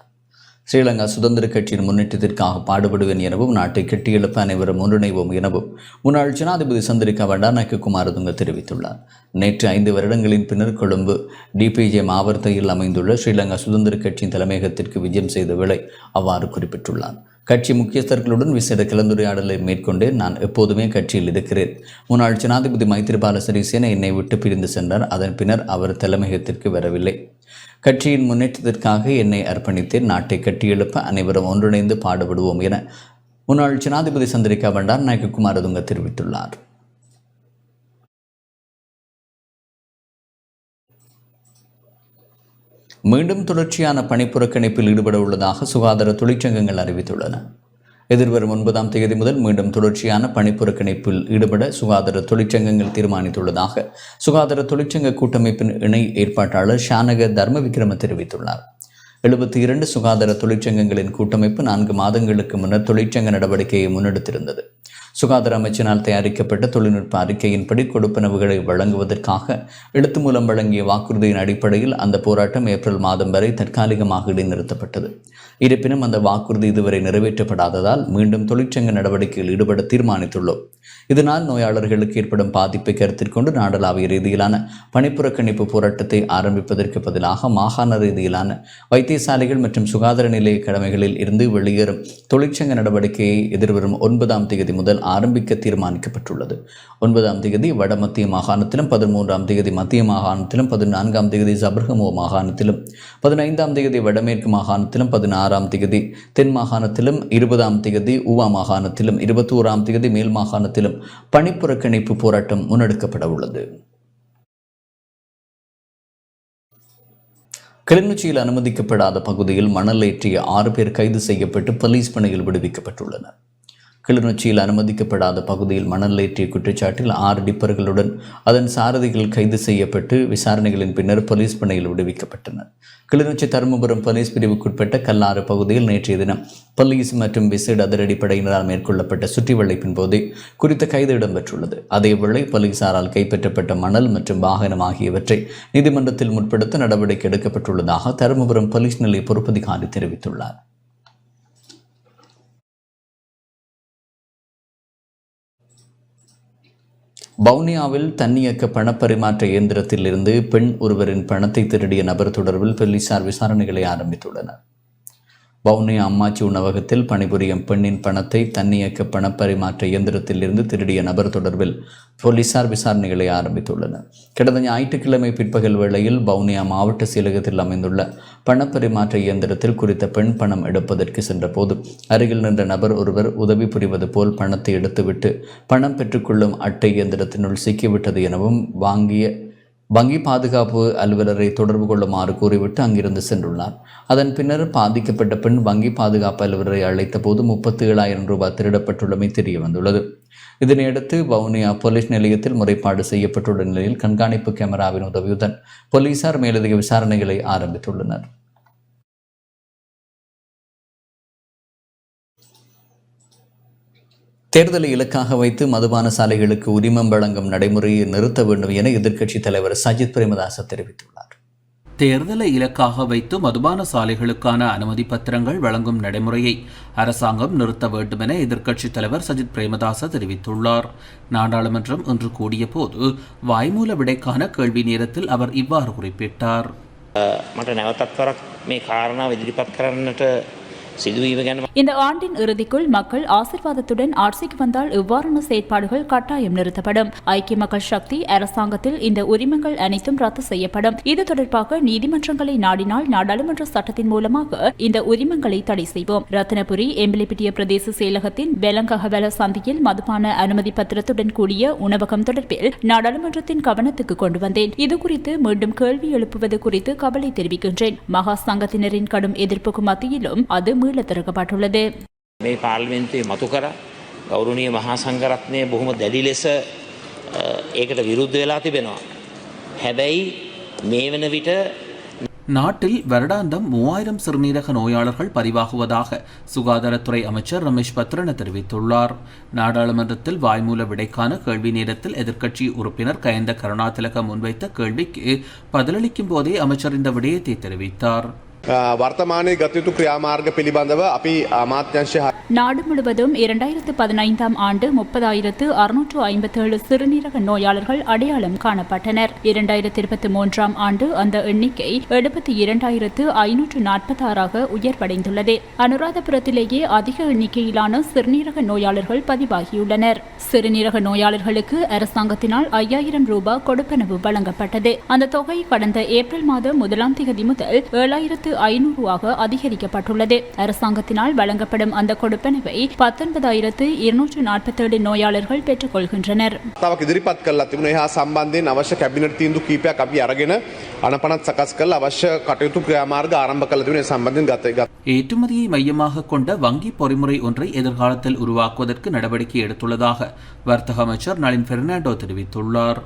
ஸ்ரீலங்கா சுதந்திர கட்சியின் முன்னேற்றத்திற்காக பாடுபடுவேன் எனவும் நாட்டை கட்டியெழுப்ப அனைவரும் ஒன்றிணைவோம் எனவும் முன்னாள் ஜனாதிபதி சந்திரிகா பண்டாரநாயக்க குமாரதுங்க தெரிவித்துள்ளார். நேற்று 5 வருடங்களின் பின்னர் கொழும்பு டிபிஜே மாவட்டத்தில் அமைந்துள்ள ஸ்ரீலங்கா சுதந்திர கட்சியின் தலைமையகத்திற்கு விஜயம் செய்த வேளை அவ்வாறு குறிப்பிட்டுள்ளார். கட்சி முக்கியஸ்தர்களுடன் விசேட கலந்துரையாடலை மேற்கொண்டு நான் எப்போதுமே கட்சியில் இருக்கிறேன். முன்னாள் ஜனாதிபதி மைத்திரிபால சிறிசேன என்னை விட்டு பிரிந்து சென்றார். அதன் பின்னர் அவர் தலைமையகத்திற்கு வரவில்லை. கட்சியின் முன்னேற்றத்திற்காக என்னை அர்ப்பணித்தேன். நாட்டை கட்டியெழுப்ப அனைவரும் ஒன்றிணைந்து பாடுபடுவோம் என முன்னாள் ஜனாதிபதி சந்திரிகா பண்டாரநாயக்க குமாரதுங்க தெரிவித்துள்ளார். மீண்டும் தொடர்ச்சியான பணிப்புறக்கணிப்பில் ஈடுபட உள்ளதாக சுகாதார தொழிற்சங்கங்கள் அறிவித்துள்ளன. எதிர்வரும் 9ஆம் தேதி முதல் மீண்டும் தொடர்ச்சியான பணிப்புறக்கணிப்பில் ஈடுபட சுகாதார தொழிற்சங்கங்கள் தீர்மானித்துள்ளதாக சுகாதார தொழிற்சங்க கூட்டமைப்பின் இணை ஏற்பாட்டாளர் ஷானக தர்ம விக்ரம தெரிவித்துள்ளார். 72 சுகாதார தொழிற்சங்கங்களின் கூட்டமைப்பு 4 மாதங்களுக்கு முன்னர் தொழிற்சங்க நடவடிக்கையை முன்னெடுத்திருந்தது. சுகாதார அமைச்சினால் தயாரிக்கப்பட்ட தொழில்நுட்ப அறிக்கையின்படி கொடுப்பனவுகளை வழங்குவதற்காக எழுத்து மூலம் வழங்கிய வாக்குறுதியின் அடிப்படையில் அந்த போராட்டம் ஏப்ரல் மாதம் வரை தற்காலிகமாக இடைநிறுத்தப்பட்டது. இருப்பினும் அந்த வாக்குறுதி இதுவரை நிறைவேற்றப்படாததால் மீண்டும் தொழிற்சங்க நடவடிக்கையில் ஈடுபட தீர்மானித்துள்ளோம். இதனால் நோயாளர்களுக்கு ஏற்படும் பாதிப்பை கருத்தில் கொண்டு நாடளாவிய ரீதியிலான பணிப்புறக்கணிப்பு போராட்டத்தை ஆரம்பிப்பதற்கு பதிலாக மாகாண ரீதியிலான வைத்தியசாலைகள் மற்றும் சுகாதார நிலைய கடமைகளில் இருந்து வெளியேறும் தொழிற்சங்க நடவடிக்கையை எதிர்வரும் 9ஆம் தேதி முதல் ஆரம்பிக்க தீர்மானிக்கப்பட்டுள்ளது. 9ஆம் தேதி வடமத்திய மாகாணத்திலும், 13ஆம் தேதி மத்திய மாகாணத்திலும், 14ஆம் தேதி சபர்கமோ மாகாணத்திலும், 15ஆம் தேதி வடமேற்கு மாகாணத்திலும், 16ஆம் தேதி தென் மாகாணத்திலும், 20ஆம் தேதி ஊவா மாகாணத்திலும், 21ஆம் தேதி மேல் மாகாணத்திலும் பணிப்புறக்கணிப்பு போராட்டம் முன்னெடுக்கப்பட உள்ளது. கிளிநொச்சியில் அனுமதிக்கப்படாத பகுதியில் மணல் ஏற்றிய 6 பேர் கைது செய்யப்பட்டு போலீஸ் பிணையில் விடுவிக்கப்பட்டுள்ளனர். கிளிநொச்சியில் அனுமதிக்கப்படாத பகுதியில் மணல் ஏற்றிய குற்றச்சாட்டில் 6 டிப்பர்களுடன் அதன் சாரதிகள் கைது செய்யப்பட்டு விசாரணைகளின் பின்னர் போலீஸ் பிணையில் விடுவிக்கப்பட்டனர். கிளிநொச்சி தருமபுரம் போலீஸ் பிரிவுக்குட்பட்ட கல்லாறு பகுதியில் நேற்றைய தினம் போலீஸ் மற்றும் விசேட அதிரடிப்படையினரால் மேற்கொள்ளப்பட்ட சுற்றி வளைப்பின் போதே குறித்த கைது இடம்பெற்றுள்ளது. அதேவேளை போலீசாரால் கைப்பற்றப்பட்ட மணல் மற்றும் வாகனம் ஆகியவற்றை நீதிமன்றத்தில் முற்படுத்த நடவடிக்கை எடுக்கப்பட்டுள்ளதாக தருமபுரம் போலீஸ் நிலைய பொறுப்பதிகாரி தெரிவித்துள்ளார். வவுனியாவில் தன்னியக்க பணப்பரிமாற்ற இயந்திரத்தில் இருந்து பெண் ஒருவரின் பணத்தை திருடிய நபர் தொடர்பில் போலீசார் விசாரணைகளை ஆரம்பித்துள்ளனர். வவுனியா அம்மாச்சி உணவகத்தில் பணிபுரியும் பெண்ணின் பணத்தை தன்னியக்க பணப்பரிமாற்ற இயந்திரத்தில் இருந்து திருடிய நபர் தொடர்பில் போலீசார் விசாரணைகளை ஆரம்பித்துள்ளனர். கடந்த ஞாயிற்றுக்கிழமை பிற்பகல் வேளையில் வவுனியா மாவட்ட செயலகத்தில் அமைந்துள்ள பணப்பரிமாற்ற இயந்திரத்தில் குறித்த பெண் பணம் எடுப்பதற்கு சென்றபோது அருகில் நின்ற நபர் ஒருவர் உதவி புரிவது போல் பணத்தை எடுத்துவிட்டு பணம் பெற்றுக்கொள்ளும் அட்டை இயந்திரத்தினுள் சிக்கிவிட்டது எனவும் வங்கி பாதுகாப்பு அலுவலரை தொடர்பு கொள்ளுமாறு கூறிவிட்டு அங்கிருந்து சென்றுள்ளார். அதன் பின்னர் பாதிக்கப்பட்ட பெண் வங்கி பாதுகாப்பு அலுவலரை அழைத்த போது 37,000 ரூபாய் திருடப்பட்டுள்ளமை தெரிய வந்துள்ளது. இதனையடுத்து வவுனியா போலீஸ் நிலையத்தில் முறைப்பாடு செய்யப்பட்டுள்ள நிலையில் கண்காணிப்பு கேமராவின் உதவியுடன் போலீசார் மேலதிக விசாரணைகளை ஆரம்பித்துள்ளனர். தேர்தலை இலக்காக வைத்து மதுபான சாலைகளுக்கு உரிமம் வழங்கும் நடைமுறையை நிறுத்த வேண்டும் என எதிர்க்கட்சித் தலைவர் சஜித் பிரேமதாச தெரிவித்துள்ளார். தேர்தலை இலக்காக வைத்து மதுபான சாலைகளுக்கான அனுமதி பத்திரங்கள் வழங்கும் நடைமுறையை அரசாங்கம் நிறுத்த வேண்டும் என எதிர்க்கட்சித் தலைவர் சஜித் பிரேமதாச தெரிவித்துள்ளார். நாடாளுமன்றம் இன்று கூடிய போது வாய்மூல விடைக்கான கேள்வி நேரத்தில் அவர் இவ்வாறு குறிப்பிட்டார். இந்த ஆண்டின் இறுதிக்குள் மக்கள் ஆசீர்வாதத்துடன் ஆட்சிக்கு வந்தால் இவ்வாறான செயற்பாடுகள் கட்டாயம் நிறுத்தப்படும். ஐக்கிய மக்கள் சக்தி அரசாங்கத்தில் இந்த உரிமங்கள் அனைத்தும் ரத்து செய்யப்படும். இது தொடர்பாக நீதிமன்றங்களை நாடினால் நாடாளுமன்ற சட்டத்தின் மூலமாக இந்த உரிமங்களை தடை செய்வோம். ரத்தினபுரி எம்பிலிப்பிட்டிய பிரதேச செயலகத்தின் வெலங்ககவல சந்தையில் மதுபான அனுமதி பத்திரத்துடன் கூடிய உணவகம் தொடர்பில் நாடாளுமன்றத்தின் கவனத்துக்கு கொண்டு வந்தேன். இதுகுறித்து மீண்டும் கேள்வி எழுப்புவது குறித்து கவலை தெரிவிக்கின்றேன். மகா சங்கத்தினரின் கடும் எதிர்ப்புக்கு மத்தியிலும் அது திறக்கப்பட்டுள்ளது. මේ පාර්ලිමේන්තුවේ මතු කර ගෞරවනීය මහා සංඝරත්නය බොහොම දැඩි ලෙස ඒකට විරුද්ධ වෙලා තිබෙනවා. හැබැයි මේ වන විට நாட்டில் வருடாந்தம் 3000 சிறுநீரக நோயாளர்கள் பதிவாகுவதாக சுகாதாரத்துறை அமைச்சர் ரமேஷ் பத்ரன தெரிவித்துள்ளார். நாடாளுமன்றத்தில் வாய்மூல விடைக்கான கேள்வி நேரத்தில் எதிர்க்கட்சி உறுப்பினர் கயந்த கருணாதிலக முன்வைத்த கேள்விக்கு பதிலளிக்கும் போதே அமைச்சர் இந்த விடயத்தை தெரிவித்தார். වර්තමානයේ ගත යුතු ක්‍රියාමාර්ග පිළිබඳව අපි අමාත්‍යංශය நாடு முழுவதும் 2015ஆம் ஆண்டு 30,657 சிறுநீரக நோயாளர்கள் அடையாளம் காணப்பட்டனர். 2023ஆம் ஆண்டு அந்த எண்ணிக்கை 72,546 உயர்வடைந்துள்ளது. அனுராதபுரத்திலேயே அதிக எண்ணிக்கையிலான சிறுநீரக நோயாளர்கள் பதிவாகியுள்ளனர். சிறுநீரக நோயாளர்களுக்கு அரசாங்கத்தினால் 5,000 ரூபாய் கொடுப்பனவு வழங்கப்பட்டது. அந்த தொகை கடந்த ஏப்ரல் மாதம் 1ஆம் தேதி முதல் 7,500 அதிகரிக்கப்பட்டுள்ளது. அரசாங்கத்தினால் வழங்கப்படும் அந்த கொடுப்பனவை 19,247 நோயாளர்கள் பெற்றுக் கொள்கின்றனர். තවක් ඉදිරිපත් කරලා තිබුණා. එහා සම්බන්ධයෙන් අවශ්‍ය කැබිනට් තීන්දුව කීපයක් අපි අරගෙන අනපනත් සකස් කරලා අවශ්‍ය කටයුතු ක්‍රියාමාර්ග ආරම්භ කළ තිබුණේ. සම්බන්ධයෙන් ගත ஏற்றுமதியை மையமாக கொண்ட வங்கி பொறிமுறை ஒன்றை எதிர்காலத்தில் உருவாக்குவதற்கு நடவடிக்கை எடுத்துள்ளதாக வர்த்தக அமைச்சர் நளின் பெர்னாண்டோ தெரிவித்துள்ளார்.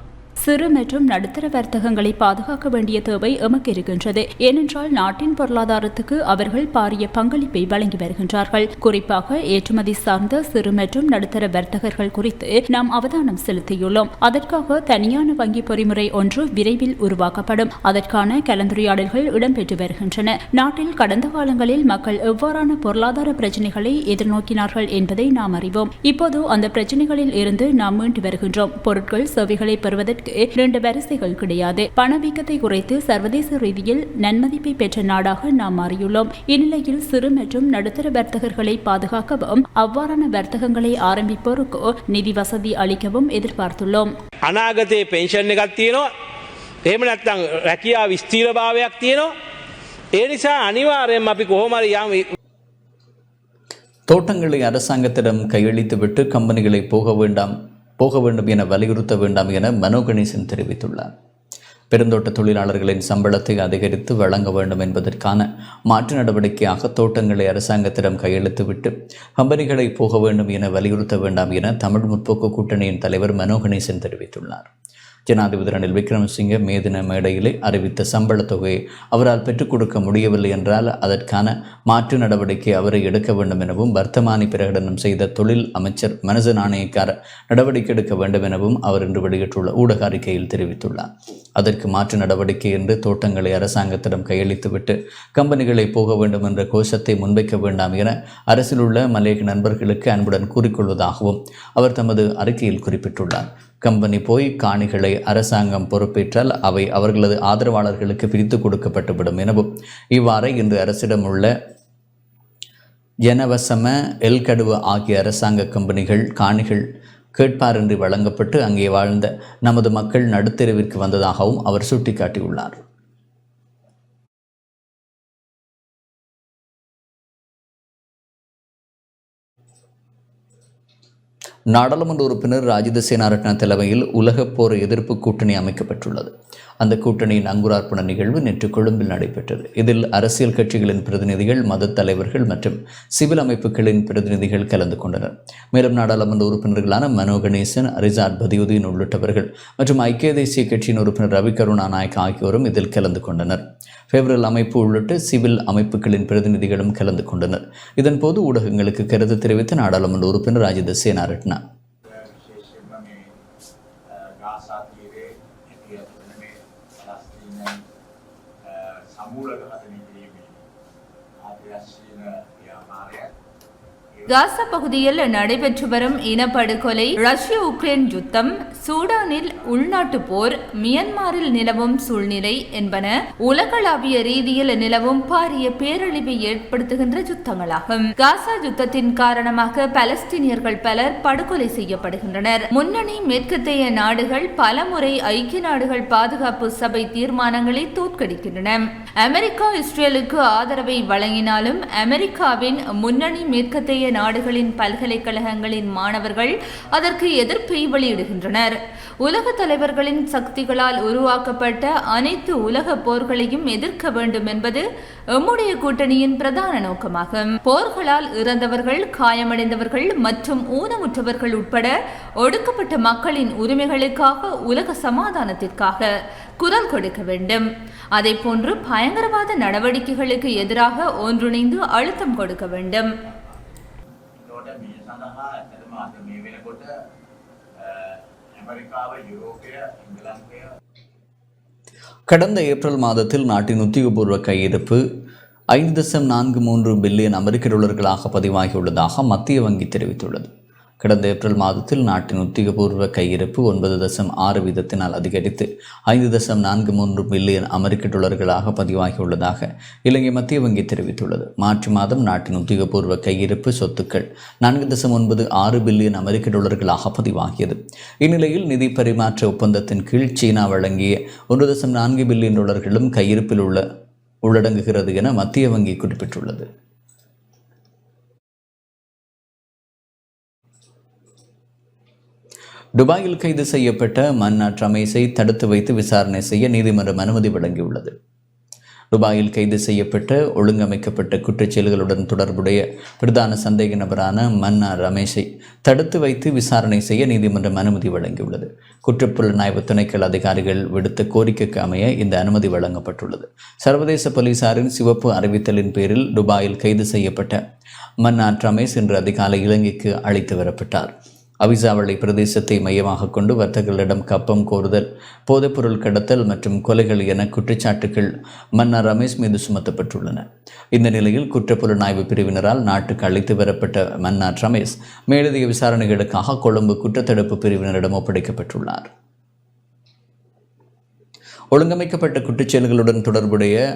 சிறு மற்றும் நடுத்தர வர்த்தகங்களை பாதுகாக்க வேண்டிய தேவை எமக்கு இருக்கின்றது. ஏனென்றால் நாட்டின் பொருளாதாரத்துக்கு அவர்கள் பாரிய பங்களிப்பை வழங்கி வருகின்றார்கள். குறிப்பாக ஏற்றுமதி சார்ந்த சிறு மற்றும் நடுத்தர வர்த்தகர்கள் குறித்து நாம் அவதானம் செலுத்தியுள்ளோம். அதற்காக தனியான வங்கி பொறிமுறை ஒன்று விரைவில் உருவாக்கப்படும். அதற்கான கலந்துரையாடல்கள் இடம்பெற்று வருகின்றன. நாட்டில் கடந்த காலங்களில் மக்கள் எவ்வாறான பொருளாதார பிரச்சினைகளை எதிர்நோக்கினார்கள் என்பதை நாம் அறிவோம். இப்போது அந்த பிரச்சினைகளில் இருந்து நாம் மீண்டு வருகின்றோம். பொருட்கள் சேவைகளை பெறுவதற்கு 2 வரிசைகள் கிடையாது. பணவீக்கத்தை குறைத்து சர்வதேச ரீதியில் நன்மதிப்பை பெற்ற நாடாக நாம் மாறியுள்ளோம். இந்நிலையில் சிறு மற்றும் நடுத்தர வர்த்தகர்களை பாதுகாக்கவும் அவ்வாறான வர்த்தகங்களை ஆரம்பிப்போருக்கு நிதி வசதி அளிக்கவும் எதிர்பார்த்துள்ளோம். අනාගතයේ පෙන්ෂන් එකක් තියෙනවා. එහෙම නැත්නම් රැකියාව ස්ථීරභාවයක් තියෙනවා. ඒ නිසා අනිවාර්යයෙන්ම අපි කොහොම හරි යම් தோட்டங்களை அரசாங்கத்திடம் கையளித்துவிட்டு கம்பெனிகளை போக வேண்டும் என வலியுறுத்த வேண்டாம் என மனோ கணேசன் தெரிவித்துள்ளார். பெருந்தோட்ட தொழிலாளர்களின் சம்பளத்தை அதிகரித்து வழங்க வேண்டும் என்பதற்கான மாற்று நடவடிக்கையாக தோட்டங்களை அரசாங்கத்திடம் கையெழுத்துவிட்டு கம்பெனிகளை போக வேண்டும் என வலியுறுத்த வேண்டாம் என தமிழ் முற்போக்கு கூட்டணியின் தலைவர் மனோ கணேசன் தெரிவித்துள்ளார். ஜனாதிபதி ரணில் விக்ரமசிங்கே மேதின மேடையிலே அறிவித்த சம்பள தொகையை அவரால் பெற்றுக் கொடுக்க முடியவில்லை என்றால் அதற்கான மாற்று நடவடிக்கை அவரை எடுக்க வேண்டும் எனவும் வர்த்தமானி பிரகடனம் செய்த தொழில் அமைச்சர் மனச நாணயக்கார நடவடிக்கை எடுக்க வேண்டும் எனவும் அவர் இன்று வெளியிட்டுள்ள ஊடக அறிக்கையில் தெரிவித்துள்ளார். அதற்கு மாற்று நடவடிக்கை என்று தோட்டங்களை அரசாங்கத்திடம் கையளித்துவிட்டு கம்பெனிகளை போக வேண்டும் என்ற கோஷத்தை முன்வைக்க வேண்டாம் என அரசில் உள்ள மலேக நண்பர்களுக்கு அன்புடன் கூறிக்கொள்வதாகவும் அவர் தமது அறிக்கையில் குறிப்பிட்டுள்ளார். கம்பெனி போய் காணிகளை அரசாங்கம் பொறுப்பேற்றால் அவை அவர்களது ஆதரவாளர்களுக்கு பிரித்து கொடுக்கப்பட்டுவிடும் எனவும் இவ்வாறு இன்று அரசிடம் உள்ள ஜனவசம எல்கடுவ ஆகிய அரசாங்க கம்பெனிகள் காணிகள் கேட்பாரின்றி வழங்கப்பட்டு அங்கே வாழ்ந்த நமது மக்கள் நடுத்தெருவிற்கு வந்ததாகவும் அவர் சுட்டிக்காட்டியுள்ளார். நாடாளுமன்ற உறுப்பினர் ராஜித சேனாரட்ன தலைமையில் உலகப் போர் எதிர்ப்பு கூட்டணி அமைக்கப்பட்டுள்ளது. அந்த கூட்டணியின் அங்குரார்ப்பண நிகழ்வு நேற்று கொழும்பில் நடைபெற்றது. இதில் அரசியல் கட்சிகளின் பிரதிநிதிகள், மத தலைவர்கள் மற்றும் சிவில் அமைப்புகளின் பிரதிநிதிகள் கலந்து கொண்டனர். மேலும் நாடாளுமன்ற உறுப்பினர்களான மனோ கணேசன், ரிசாட் பதியுதீன் உள்ளிட்டவர்கள் மற்றும் ஐக்கிய தேசிய கட்சியின் உறுப்பினர் ரவி கருணாநாயக் ஆகியோரும் இதில் கலந்து கொண்டனர். ஃபெவரல் அமைப்பு உள்ளிட்ட சிவில் அமைப்புகளின் பிரதிநிதிகளும் கலந்து கொண்டனர். இதன்போது ஊடகங்களுக்கு கருத்து தெரிவித்த நாடாளுமன்ற உறுப்பினர் ராஜித சேனாரட்ன காசா பகுதியில் நடைபெற்று வரும் இனப்படுகொலை, ரஷ்ய உக்ரைன் யுத்தம், சூடானில் உள்நாட்டு போர், மியான்மரில் நிலவும் சூழ்நிலை என்பன உலகளாவிய ரீதியில் நிலவும் பாரிய பேரழிவை ஏற்படுத்துகின்ற யுத்தங்களாகும். காசா யுத்தத்தின் காரணமாக பலஸ்தீனியர்கள் பலர் படுகொலை செய்யப்படுகின்றனர். முன்னணி மேற்கத்தைய நாடுகள் பலமுறை ஐக்கிய நாடுகள் பாதுகாப்பு சபை தீர்மானங்களை தோற்கடிக்கின்றன. அமெரிக்கா இஸ்ரேலுக்கு ஆதரவை வழங்கினாலும் அமெரிக்காவின் முன்னணி மேற்கத்தைய நாடுகளின் பல்கலைக்கழகங்களின் மாணவர்கள் அதற்கு எதிர்ப்பை வெளியிடுகின்றனர். உலக தலைவர்களின் சக்திகளால் உருவாக்கப்பட்ட அனைத்து உலக போர்களையும் எதிர்க்க வேண்டும் என்பது எம்முடைய கூட்டணியின் பிரதான நோக்கமாகும். போர்களால் இறந்தவர்கள், காயமடைந்தவர்கள் மற்றும் ஊனமுற்றவர்கள் உட்பட ஒடுக்கப்பட்ட மக்களின் உரிமைகளுக்காக, உலக சமாதானத்திற்காக குரல் கொடுக்க வேண்டும். அதே போன்று பயங்கரவாத நடவடிக்கைகளுக்கு எதிராக ஒன்றிணைந்து அழுத்தம் கொடுக்க வேண்டும். கடந்த ஏப்ரல் மாதத்தில் நாட்டின் உத்தியோகபூர்வ கையிருப்பு 5.43 பில்லியன் அமெரிக்க டாலர்களாக பதிவாகியுள்ளதாக மத்திய வங்கி தெரிவித்துள்ளது. கடந்த ஏப்ரல் மாதத்தில் நாட்டின் உத்தியோகபூர்வ கையிருப்பு 9.6% அதிகரித்து 5.43 பில்லியன் அமெரிக்க டாலர்களாக பதிவாகியுள்ளதாக இலங்கை மத்திய வங்கி தெரிவித்துள்ளது. மார்ச் மாதம் நாட்டின் உத்தியோகபூர்வ கையிருப்பு சொத்துக்கள் 4.96 பில்லியன் அமெரிக்க டாலர்களாக பதிவாகியது. இந்நிலையில் நிதி பரிமாற்ற ஒப்பந்தத்தின் கீழ் சீனா வழங்கிய 1.4 பில்லியன் டாலர்களும் கையிருப்பில் உள்ளடங்குகிறது என மத்திய வங்கி குறிப்பிட்டுள்ளது. துபாயில் கைது செய்யப்பட்ட மன்னா ரமேஷை தடுத்து வைத்து விசாரணை செய்ய நீதிமன்றம் அனுமதி வழங்கியுள்ளது. துபாயில் கைது செய்யப்பட்ட ஒழுங்கமைக்கப்பட்ட குற்றச்செயல்களுடன் தொடர்புடைய பிரதான சந்தேக நபரான மன்னா ரமேஷை தடுத்து வைத்து விசாரணை செய்ய நீதிமன்றம் அனுமதி வழங்கியுள்ளது. குற்றப்புலனாய்வு திணைக்கள அதிகாரிகள் விடுத்த கோரிக்கைக்கு அமைய இந்த அனுமதி வழங்கப்பட்டுள்ளது. சர்வதேச போலீசாரின் சிவப்பு அறிவித்தலின் பேரில் துபாயில் கைது செய்யப்பட்ட மன்னா ரமேஷ் இன்று அதிகாலை இலங்கைக்கு அழைத்து வரப்பட்டார். அவிசாவளை பிரதேசத்தை மையமாக கொண்டு வர்த்தகர்களிடம் கப்பம் கோருதல், போதைப்பொருள் கடத்தல் மற்றும் கொலைகள் என குற்றச்சாட்டுகள் மன்னா ரமேஷ் மீது சுமத்தப்பட்டுள்ளன. இந்த நிலையில் குற்றப்புலனாய்வு பிரிவினரால் நாட்டுக்கு அழைத்து வரப்பட்ட மன்னா ரமேஷ் மேலதிக விசாரணைகளுக்காக கொழும்பு குற்றத்தடுப்பு பிரிவினரிடம் ஒப்படைக்கப்பட்டுள்ளார். ஒழுங்கமைக்கப்பட்ட குற்றச்செயல்களுடன் தொடர்புடைய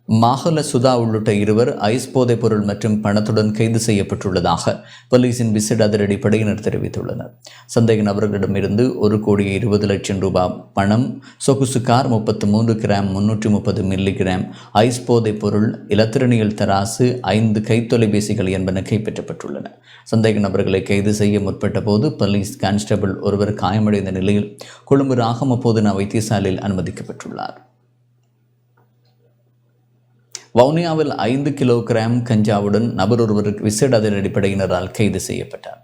மாஹல சுதா உள்ளிட்ட இருவர் ஐஸ் போதைப் பொருள் மற்றும் பணத்துடன் கைது செய்யப்பட்டுள்ளதாக போலீசின் விசேட அதிரடி படையினர் தெரிவித்துள்ளனர். சந்தேக நபர்களிடமிருந்து 1,20,00,000 ரூபாய் பணம், சொகுசு கார், 33 கிராம் 330 மில்லிகிராம் ஐஸ் போதைப் பொருள், இலத்திரனியல் தராசு, 5 கைத்தொலைபேசிகள் என்பன கைப்பற்றப்பட்டுள்ளன. சந்தேக நபர்களை கைது செய்ய முற்பட்ட போது போலீஸ் கான்ஸ்டபிள் ஒருவர் காயமடைந்த நிலையில் கொழும்பு ராகம போதனா வைத்தியசாலையில் அனுமதிக்கப்பட்டுள்ளார். வவுனியாவில் 5 கிலோகிராம் கஞ்சாவுடன் நபர் ஒருவர் விசேட அதிரடிப்படையினரால் கைது செய்யப்பட்டார்.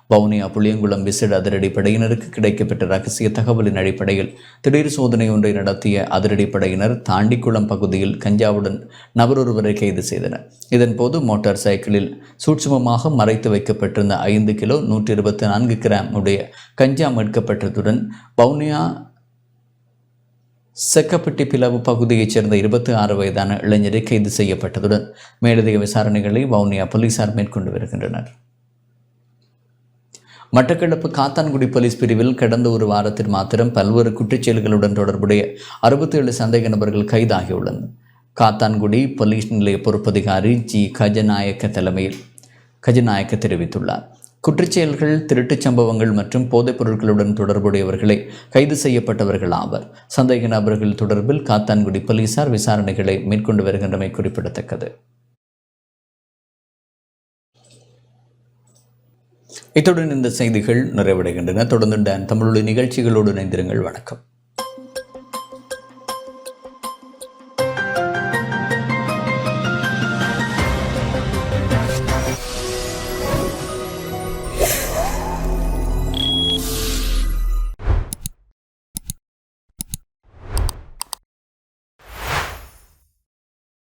வவுனியா புளியங்குளம் விசேட அதிரடிப்படையினருக்கு கிடைக்கப்பட்ட ரகசிய தகவலின் அடிப்படையில் திடீர் சோதனை ஒன்றை நடத்திய அதிரடிப்படையினர் தாண்டிக்குளம் பகுதியில் கஞ்சாவுடன் நபர் ஒருவரை கைது செய்தனர். இதன்போது மோட்டார் சைக்கிளில் சூட்சுமமாக மறைத்து வைக்கப்பட்டிருந்த 5 கிலோ 124 கிராம் உடைய கஞ்சா மீட்கப்பட்டதுடன் வவுனியா செக்கப்பட்டி பிளவு பகுதியைச் சேர்ந்த 26 வயதான இளைஞரை கைது செய்யப்பட்டதுடன் மேலதிக விசாரணைகளை வவுனியா போலீசார் மேற்கொண்டு வருகின்றனர். மட்டக்களப்பு காத்தான்குடி போலீஸ் பிரிவில் கடந்த ஒரு வாரத்தில் மாத்திரம் பல்வேறு குற்றச்செயல்களுடன் தொடர்புடைய 67 சந்தேக நபர்கள் கைதாகியுள்ளனர். காத்தான்குடி போலீஸ் நிலைய பொறுப்பதிகாரி ஜி கஜநாயக்க தெரிவித்துள்ளார். குற்றச்செயல்கள், திருட்டுச் சம்பவங்கள் மற்றும் போதைப் பொருட்களுடன் தொடர்புடையவர்களை கைது செய்யப்பட்டவர்கள் ஆவர். சந்தேக நபர்கள் தொடர்பில் காத்தான்குடி போலீசார் விசாரணைகளை மேற்கொண்டு வருகின்றமை குறிப்பிடத்தக்கது. இத்துடன் இந்த செய்திகள் நிறைவடைகின்றன. தொடர்ந்து டான் தமிழொலி நிகழ்ச்சிகளோடு இணைந்திருங்கள். வணக்கம்.